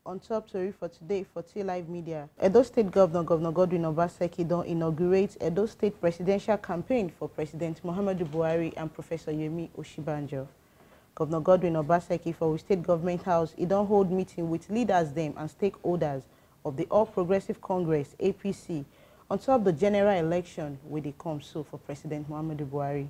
On top story for today for T-Live Media. Edo State Governor Godwin Obaseki don inaugurate Edo State presidential campaign for President Muhammadu Buhari and Professor Yemi Osinbajo. Governor Godwin Obaseki for State Government House, he don hold meeting with leaders them and stakeholders of the All Progressive Congress (APC) on top the general election where they come so for President Muhammadu Buhari.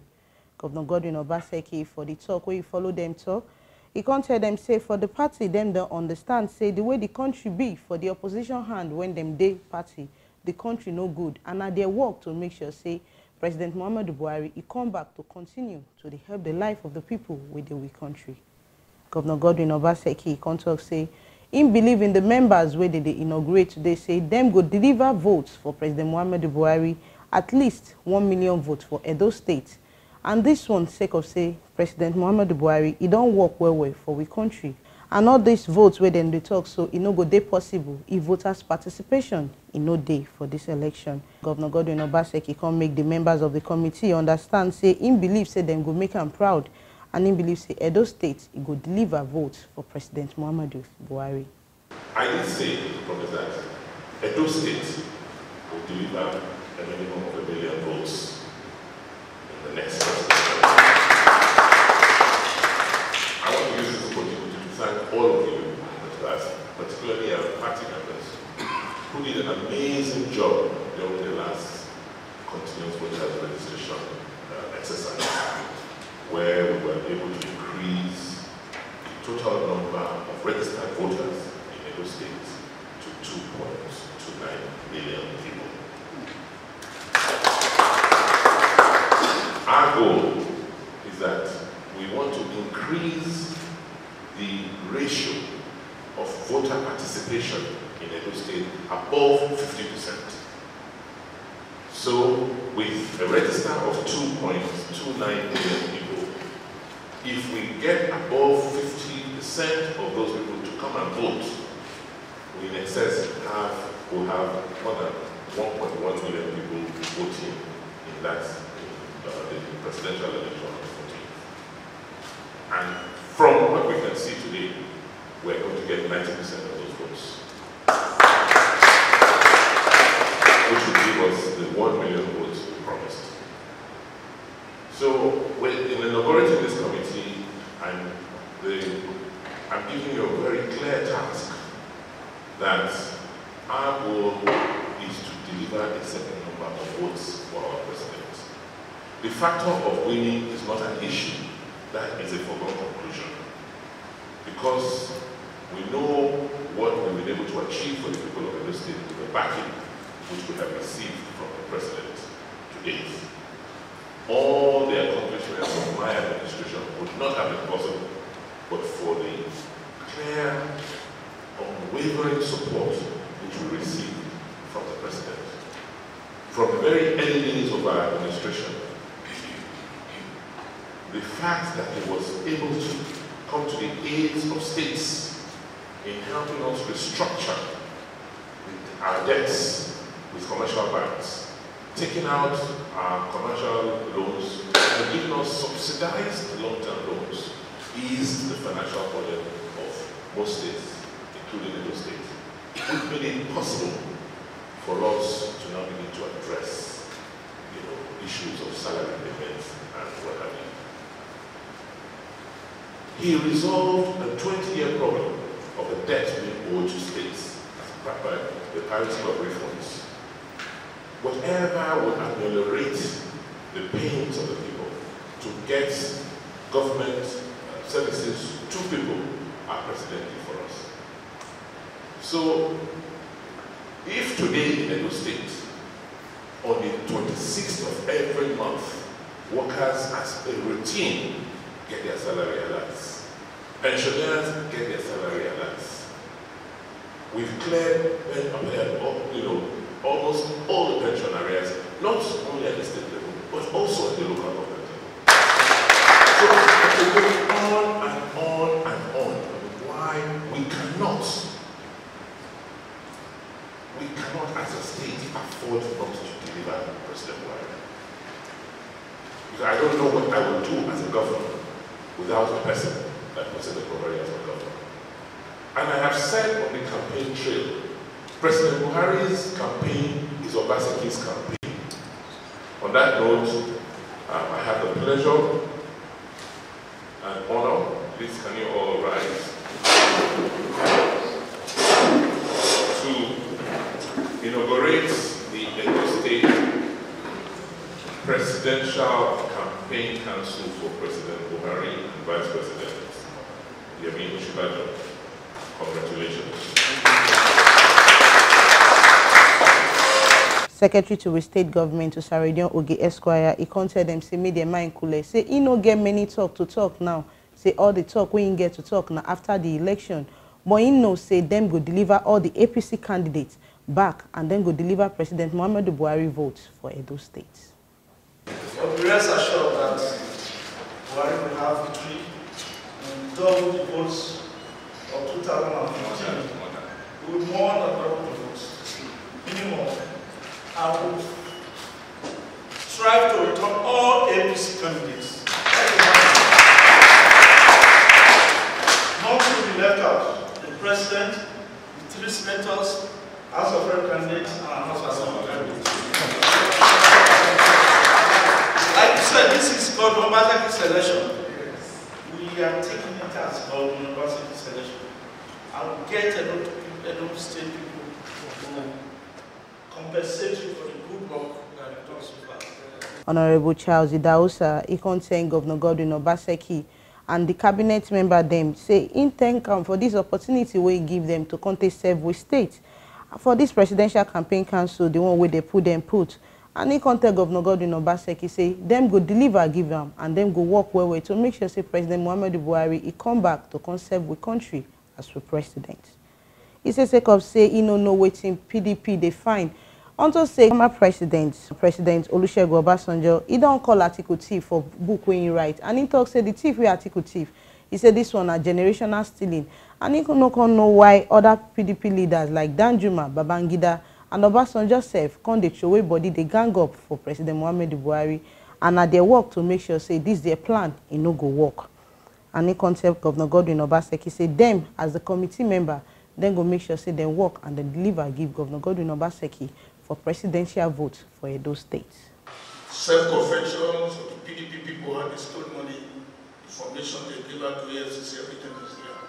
Governor Godwin Obaseki for the talk where he follow them talk. He can't tell them, say, for the party, them don't understand, say, the way the country be for the opposition hand when them day party, the country no good. And now they work to make sure, say, President Muhammadu Buhari, he come back to continue to help the life of the people with the weak country. Governor Godwin Obaseki can't talk, say, him believe in the members where they inaugurate today, say, them go deliver votes for President Muhammadu Buhari, at least 1 million votes for Edo State. And this one, sake of say, President Muhammadu Buhari, he don't work well for we country. And all these votes where then they talk, so it no go day possible if voters' participation in no day for this election. Governor Godwin Obaseki can make the members of the committee understand, say, him believe, say, them go make him proud. And him believe, say, Edo State, he go deliver votes for President Muhammadu Buhari. I did say, Professor, that Edo State will deliver a minimum of 1 million votes the next president. I want to use this opportunity to thank all of you, particularly our party members, who did an amazing job during the last continuous voters registration exercise, where we were able to increase the total number of registered voters in Edo State to 2.29 million people. Our goal is that we want to increase the ratio of voter participation in Edo State above 50%. So, with a register of 2.29 million people, if we get above 50% of those people to come and vote, we in excess will have more than 1.1 million people voting in that the presidential election on the 14th. And from what we can see today, we're going to get 90% of those votes, which will give us the 1 million votes we promised. So, in inaugurating this committee, I'm giving you a very clear task that our goal is to deliver a certain number of votes for our president. The factor of winning is not an issue. That is a foregone conclusion. Because we know what we've been able to achieve for the people of Edo State with the backing which we have received from the president to date. All the accomplishments of my administration would not have been possible but for the clear, unwavering support which we received from the president. From the very early days of our administration, the fact that he was able to come to the aid of states in helping us restructure our debts with commercial banks, taking out our commercial loans and giving us subsidized long-term loans, eased the financial burden of most states, including Edo State, which made it possible for us to now begin to address, issues of salary payments and what have you. He resolved a 20-year problem of the debt being owed to states by the parity of refunds. Whatever would ameliorate the pains of the people to get government services to people are precedented for us. So, if today in Edo State, on the 26th of every month, workers as a routine get their salary alerts, pensioners get their salary alerts. We've cleared almost all the pension areas, not only at the state level, but also at the local government level. So we're going on and on and on. Why we cannot as a state afford not to deliver President Buhari. Because I don't know what I will do as a governor without a person like President Buhari as a governor. And I have said on the campaign trail, President Buhari's campaign is Obaseki's campaign. On that note, I have the pleasure and honor, please can you all rise, to inaugurate the Edo State Presidential Campaign Council for President Buhari and Vice President Yemi Osinbajo. Congratulations. Secretary to the State Government to Saredion Oge Esquire, he counted them, say, made their mind cool. Say, he no get many talk to talk now. Say, all the talk we get to talk now after the election. But he know, say, them go deliver all the APC candidates back and then go deliver President Muhammadu Buhari votes for Edo State. So we rest assured that Buhari will have victory and double the votes of 2015. We will more than double the votes. Minimum. I will strive to return all APC candidates. None will be left out. The president, the 3 senators, House of Representatives, and House of Assembly. Like you said, this is called Obaseki selection. We are taking it as called Obaseki selection. I will get a lot of state people who compensate you for the good work that you've done so far. Honorable Charles Idausa, he contained Governor Godwin Obaseki and the cabinet member them say in thank them for this opportunity we give them to contest several states. For this presidential campaign council, the one where they put. And he contact Governor Godwin Obaseki say them go deliver, give them, and them go work well to make sure say President Muhammadu Buhari he come back to conserve the country as for president. He says say he no know waiting PDP they find. Unto say former President Olusegun Obasanjo, he don't call article thief for book when he write. And he talk say the thief we article thief. He said this one a generational stealing. And he no know why other PDP leaders like Danjuma, Babangida, and Obasanjo self come they throw away body they gang up for President Muhammadu Buhari and at their work to make sure say this their plan it no go work. And he concept Governor Godwin Obaseki say them as the committee member then go make sure say they work and then deliver give Governor Godwin Obaseki for presidential vote for Edo State. Self-confessions of the PDP people had stole money, information they give out to AFCC, everything is there.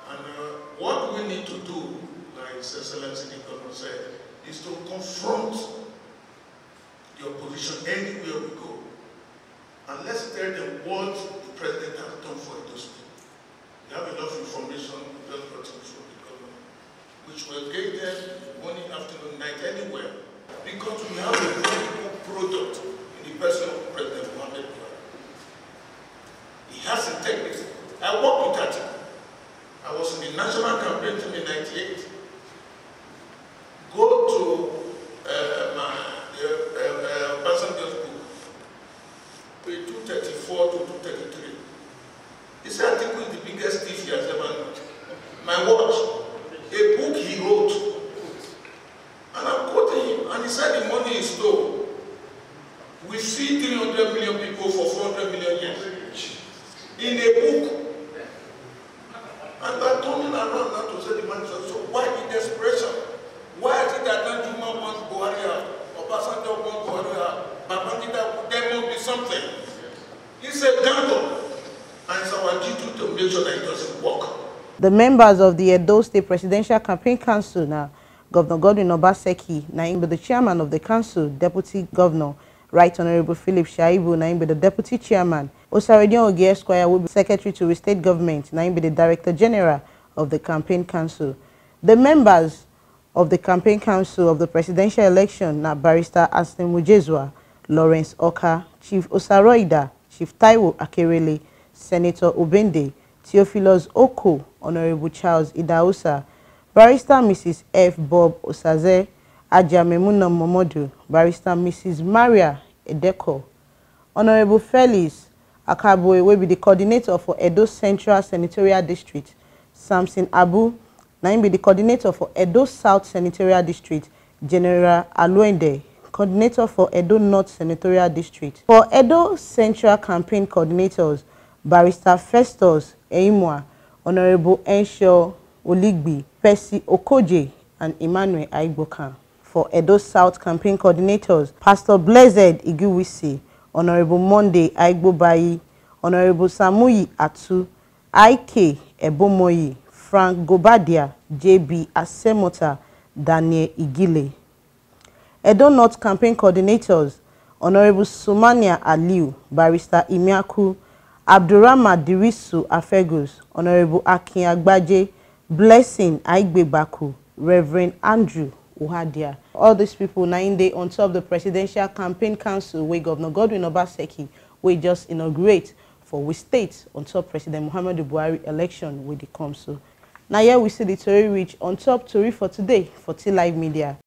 And what we need to do, like His Excellency the Governor said, is to confront the opposition anywhere we go. And let's tell them what the president has done for Edo State. We have enough information, we just got to show the government, which will give them morning, afternoon, night, anywhere. Because we have a very good product in the person of President Muhammadu Buhari. He has integrity. I worked with that. I was in the national campaign in 1998. Go to Obasanjo's book, page 234 to 233. This article is the biggest thief he has ever known. My watch, a book he wrote. And I'm quoting him, and he said the money is stole. We feed 300 million people for 400 million years. In a book. And they're turning around now to say the money is stole. So why the desperation? Why is it that Danjuma wants Buhari out? Obasanjo wants Buhari out? Babangida, there must be something. It's a gamble. And it's our duty to make sure that it doesn't work. The members of the Edo State Presidential Campaign Council now, Governor Godwin Obaseki, named the chairman of the council, Deputy Governor, Right Honorable Philip Shaibu, named the Deputy Chairman, Osaredion Oge Esquire will be Secretary to the State Government, named the Director General of the Campaign Council. The members of the Campaign Council of the Presidential Election now Barrister Aston Mujezwa, Lawrence Oka, Chief Osaroida, Chief Taiwo Akerele, Senator Obende, Theophilus Oko, Honorable Charles Idausa, Barrister Mrs. F. Bob Osaze, Aja Memuna Momodu, Barrister Mrs. Maria Edeko, Honorable Felix Akaboe will be the coordinator for Edo Central Senatorial District, Samson Abu, now be the coordinator for Edo South Senatorial District, General Aluende, coordinator for Edo North Senatorial District. For Edo Central Campaign coordinators, Barrister Festus Eimwa, Honorable Enshaw Oligbi, Percy Okoje, and Emmanuel Aigbokan. For Edo South campaign coordinators, Pastor Blessed Iguwisi, Honorable Monday Aigbobayi, Honorable Samuyi Atu, IK Ebomoyi, Frank Gobadia, JB Asemota, Daniel Igile. Edo North campaign coordinators, Honorable Sumania Aliu, Barrister Imiaku, Abdurrahman Dirisu Afegus, Honorable Akin Agbaje, Blessing Aigbebaku, Reverend Andrew Uhadia. All these people now in day on top the Presidential Campaign Council where Governor Godwin Obaseki we just inaugurate for we state on top President Muhammadu Buhari election with the council. Now here we see the Tory reach on top Tory for today for T Live Media.